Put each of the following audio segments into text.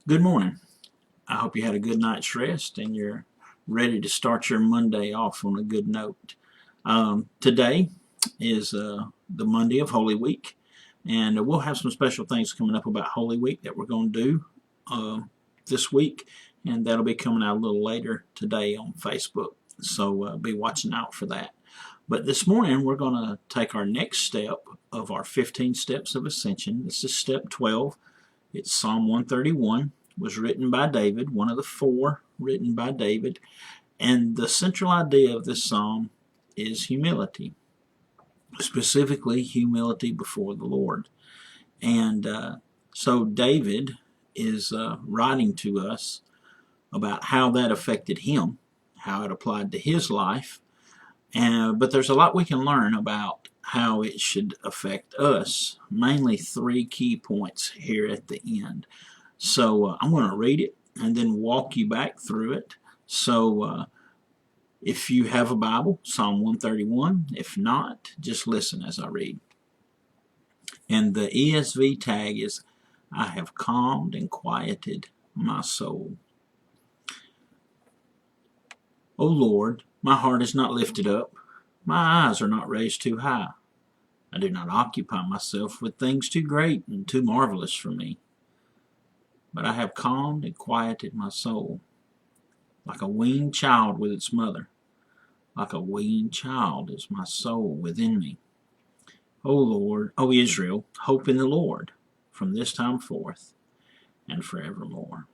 Good morning. I hope you had a good night's rest and you're ready to start your Monday off on a good note. Today is the Monday of Holy Week, and we'll have some special things coming up about Holy Week that we're going to do uh, this week, and that'll be coming out a little later today on Facebook. So be watching out for that. But this morning we're going to take our next step of our 15 steps of ascension. This is step 12. It's Psalm 131, was written by David, one of the four written by David. And the central idea of this psalm is humility, specifically humility before the Lord. And so David is writing to us about how that affected him, how it applied to his life. But there's a lot we can learn about how it should affect us. Mainly three key points here at the end. So I'm going to read it and then walk you back through it. So if you have a Bible, Psalm 131. If not, just listen as I read. And the ESV tag is, I have calmed and quieted my soul. O Lord, my heart is not lifted up. My eyes are not raised too high. I do not occupy myself with things too great and too marvelous for me. But I have calmed and quieted my soul, like a weaned child with its mother. Like a weaned child is my soul within me. O Lord, O Israel, hope in the Lord from this time forth and forevermore.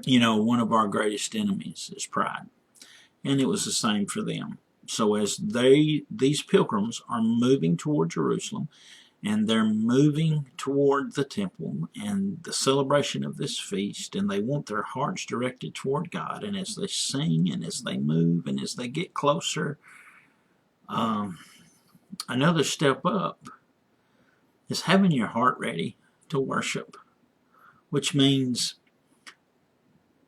You know, one of our greatest enemies is pride, and it was the same for them. So as these pilgrims are moving toward Jerusalem, and they're moving toward the temple and the celebration of this feast, and they want their hearts directed toward God. And as they sing and as they move and as they get closer, another step up is having your heart ready to worship, which means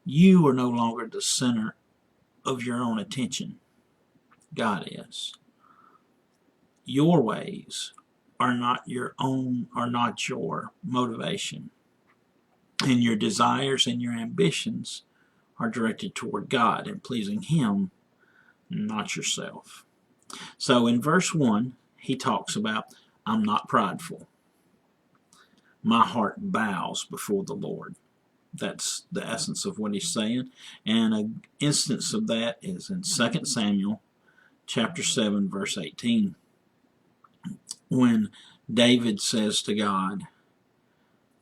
you are no longer the center of your own attention. God is. Your ways are not your own, are not your motivation. And your desires and your ambitions are directed toward God and pleasing Him, not yourself. So in verse 1, he talks about, I'm not prideful. My heart bows before the Lord. That's the essence of what he's saying. And an instance of that is in 2 Samuel chapter 7, verse 18. When David says to God,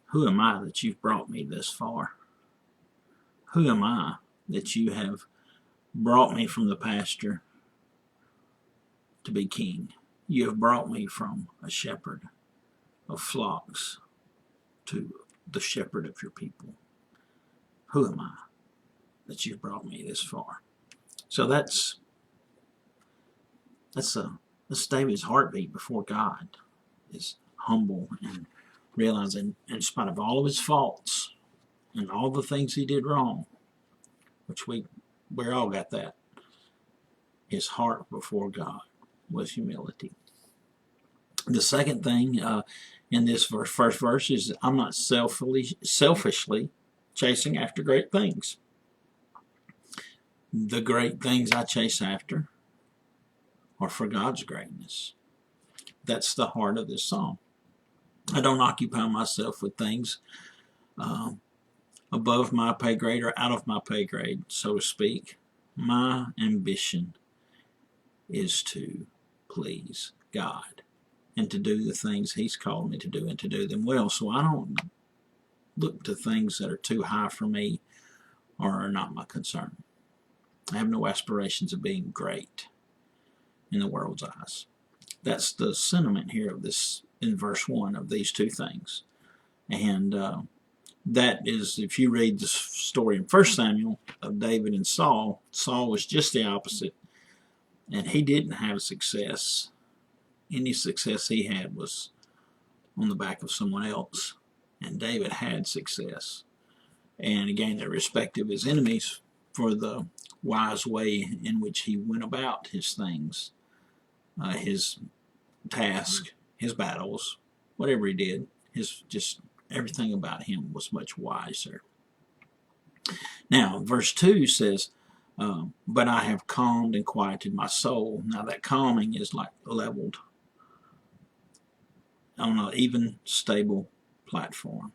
who am I that you've brought me this far? Who am I that you have brought me from the pasture to be king? You have brought me from a shepherd of flocks to the shepherd of your people. Who am I that you've brought me this far? So that's David's heartbeat before God, is humble and realizing, in spite of all of his faults and all the things he did wrong, which we all got that, his heart before God was humility. The second thing in this first verse is, I'm not selfishly chasing after great things. The great things I chase after are for God's greatness. That's the heart of this song. I don't occupy myself with things above my pay grade or out of my pay grade, so to speak. My ambition is to please God and to do the things He's called me to do and to do them well. So I don't look to things that are too high for me or are not my concern. I have no aspirations of being great in the world's eyes. That's the sentiment here of this in verse 1 of these two things. And that is, if you read the story in 1 Samuel of David and Saul, Saul was just the opposite. And he didn't have success. Any success he had was on the back of someone else. And David had success. And he gained the respect of his enemies for the wise way in which he went about his things, his task, his battles, whatever he did, his just Everything about him was much wiser. Now, verse 2 says, but I have calmed and quieted my soul. Now, that calming is like leveled on an even, stable platform.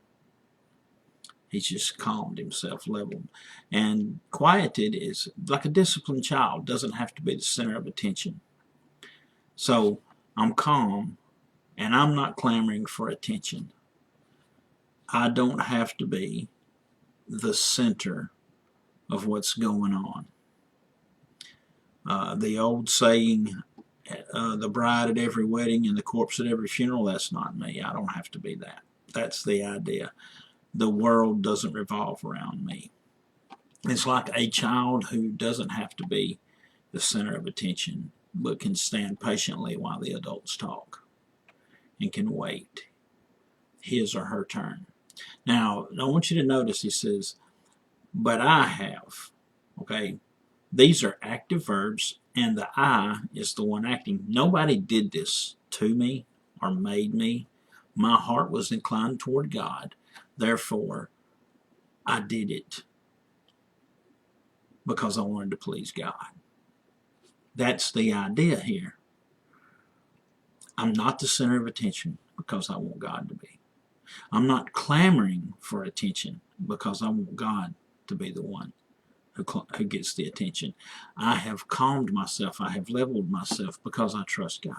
He's just calmed himself, leveled. And quieted is like a disciplined child, doesn't have to be the center of attention. So I'm calm, and I'm not clamoring for attention. I don't have to be the center of what's going on. The old saying, the bride at every wedding and the corpse at every funeral, that's not me. I don't have to be that. That's the idea. The world doesn't revolve around me. It's like a child who doesn't have to be the center of attention, but can stand patiently while the adults talk and can wait his or her turn. Now, I want you to notice he says, but I have. Okay, these are active verbs, and the I is the one acting. Nobody did this to me or made me. My heart was inclined toward God. Therefore, I did it because I wanted to please God. That's the idea here. I'm not the center of attention because I want God to be. I'm not clamoring for attention because I want God to be the one who gets the attention. I have calmed myself. I have leveled myself because I trust God,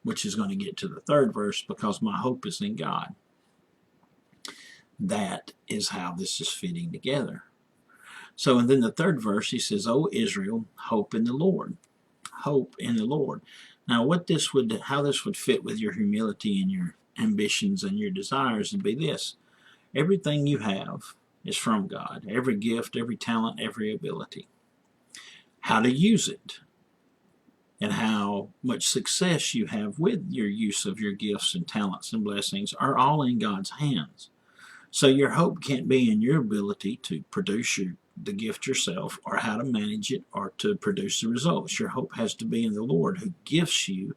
which is going to get to the third verse, because my hope is in God. That is how this is fitting together. So, and then the third verse, he says, O Israel, hope in the Lord. Hope in the Lord. Now, how this would fit with your humility and your ambitions and your desires would be this. Everything you have is from God. Every gift, every talent, every ability. How to use it and how much success you have with your use of your gifts and talents and blessings are all in God's hands. So your hope can't be in your ability to produce the gift yourself, or how to manage it, or to produce the results. Your hope has to be in the Lord, who gifts you,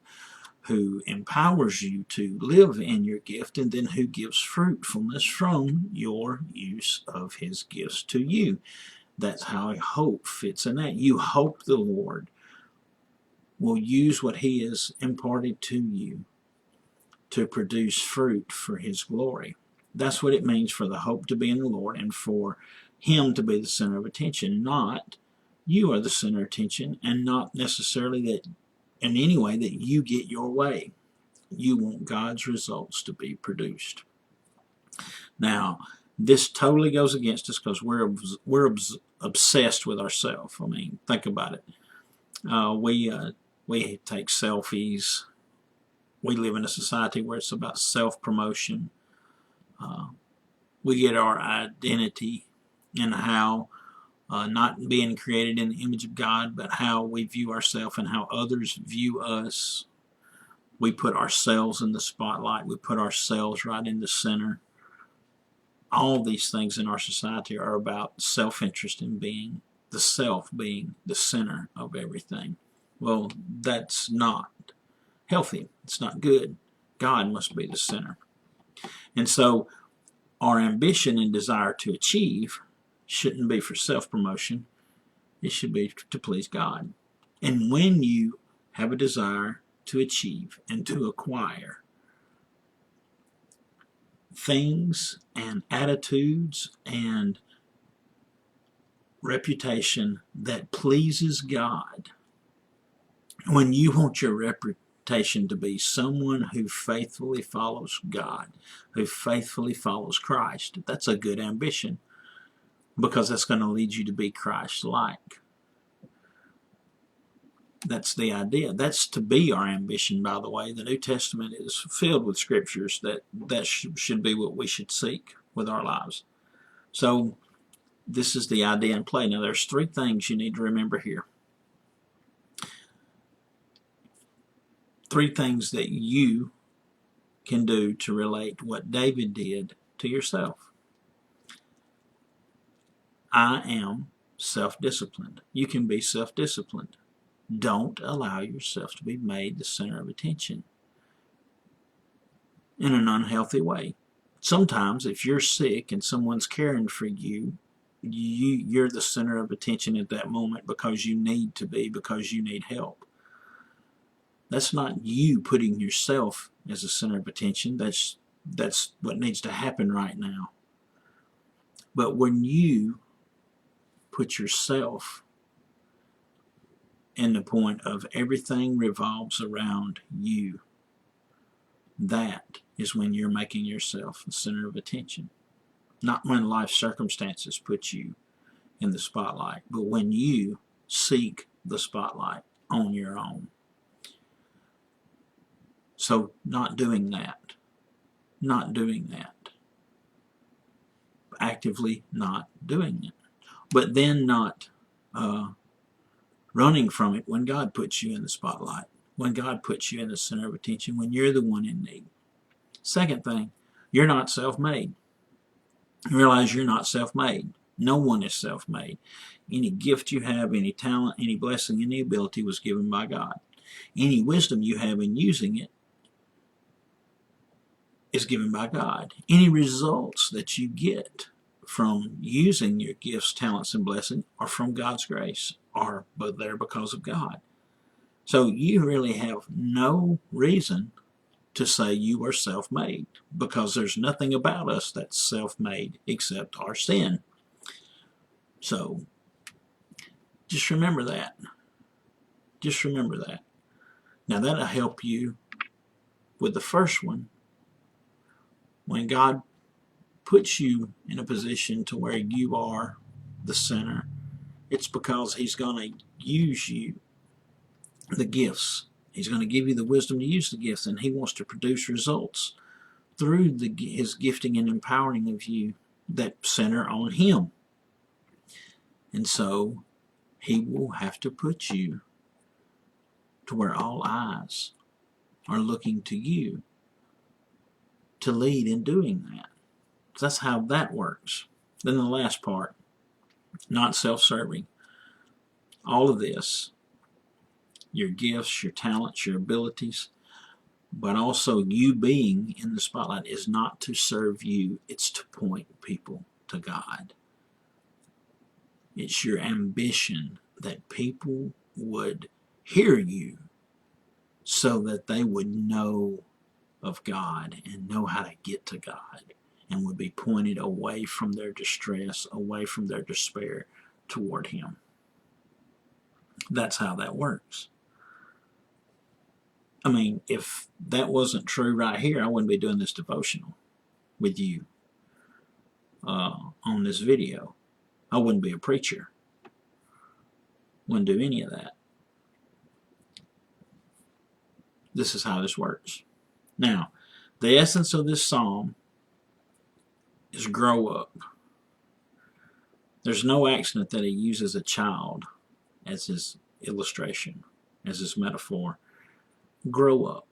who empowers you to live in your gift, and then who gives fruitfulness from your use of his gifts to you. That's how a hope fits in that. You hope the Lord will use what he has imparted to you to produce fruit for his glory. That's what it means for the hope to be in the Lord, and for him to be the center of attention. Not you are the center of attention, and not necessarily that in any way that you get your way. You want God's results to be produced. Now, this totally goes against us because we're obsessed with ourselves. I mean, think about it. We take selfies. We live in a society where it's about self-promotion. We get our identity in how not being created in the image of God, but how we view ourselves and how others view us. We put ourselves in the spotlight. We put ourselves right in the center. All these things in our society are about self-interest and being the self, being the center of everything. Well, that's not healthy. It's not good. God must be the center. And so our ambition and desire to achieve shouldn't be for self-promotion. It should be to please God. And when you have a desire to achieve and to acquire things and attitudes and reputation that pleases God, when you want your reputation to be someone who faithfully follows God, who faithfully follows Christ, that's a good ambition, because that's going to lead you to be Christ-like. That's the idea. That's to be our ambition, by the way. The New Testament is filled with scriptures that should be what we should seek with our lives. So this is the idea in play. Now, there's three things you need to remember here. Three things that you can do to relate what David did to yourself. I am self-disciplined. You can be self-disciplined. Don't allow yourself to be made the center of attention in an unhealthy way. Sometimes if you're sick and someone's caring for you, you're the center of attention at that moment because you need to be, because you need help. That's not you putting yourself as a center of attention. That's what needs to happen right now. But when you put yourself in the point of everything revolves around you, that is when you're making yourself the center of attention. Not when life circumstances put you in the spotlight, but when you seek the spotlight on your own. So not doing that, actively not doing it, but then not running from it when God puts you in the spotlight, when God puts you in the center of attention, when you're the one in need. Second thing, you're not self-made. Realize you're not self-made. No one is self-made. Any gift you have, any talent, any blessing, any ability was given by God. Any wisdom you have in using it is given by God. Any results that you get from using your gifts, talents, and blessing are from God's grace, are but there because of God. So you really have no reason to say you are self-made, because there's nothing about us that's self-made except our sin. So just remember that. Just remember that. Now that'll help you with the first one. When God puts you in a position to where you are the center, it's because He's going to use you, the gifts. He's going to give you the wisdom to use the gifts, and He wants to produce results through His gifting and empowering of you that center on Him. And so He will have to put you to where all eyes are looking to you to lead in doing that. So that's how that works. Then the last part, not self-serving. All of this, your gifts, your talents, your abilities, but also you being in the spotlight, is not to serve you, it's to point people to God. It's your ambition that people would hear you so that they would know of God and know how to get to God, and would be pointed away from their distress, away from their despair, toward Him. That's how that works. I mean, if that wasn't true right here, I wouldn't be doing this devotional with you on this video. I wouldn't be a preacher. Wouldn't do any of that. This is how this works. Now, the essence of this psalm is grow up. There's no accident that he uses a child as his illustration, as his metaphor. Grow up.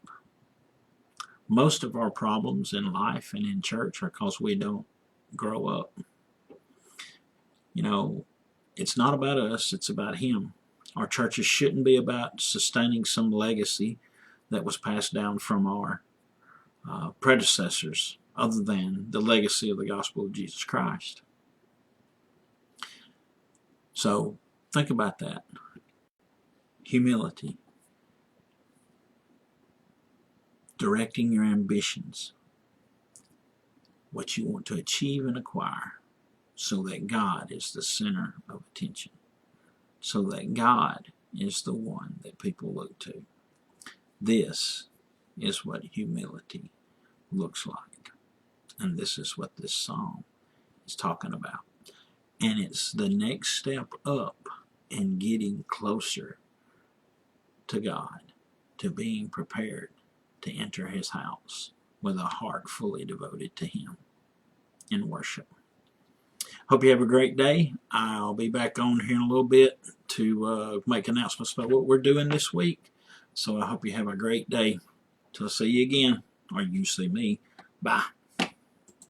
Most of our problems in life and in church are because we don't grow up. You know, it's not about us, it's about Him. Our churches shouldn't be about sustaining some legacy that was passed down from our predecessors, other than the legacy of the gospel of Jesus Christ. So think about that. Humility. Directing your ambitions, what you want to achieve and acquire, so that God is the center of attention, so that God is the one that people look to. This is what humility looks like, and this is what this psalm is talking about. And it's the next step up in getting closer to God, to being prepared to enter His house with a heart fully devoted to Him in worship. Hope you have a great day. I'll be back on here in a little bit to make announcements about what we're doing this week. So I hope you have a great day. Till I see you again, or you see me. Bye.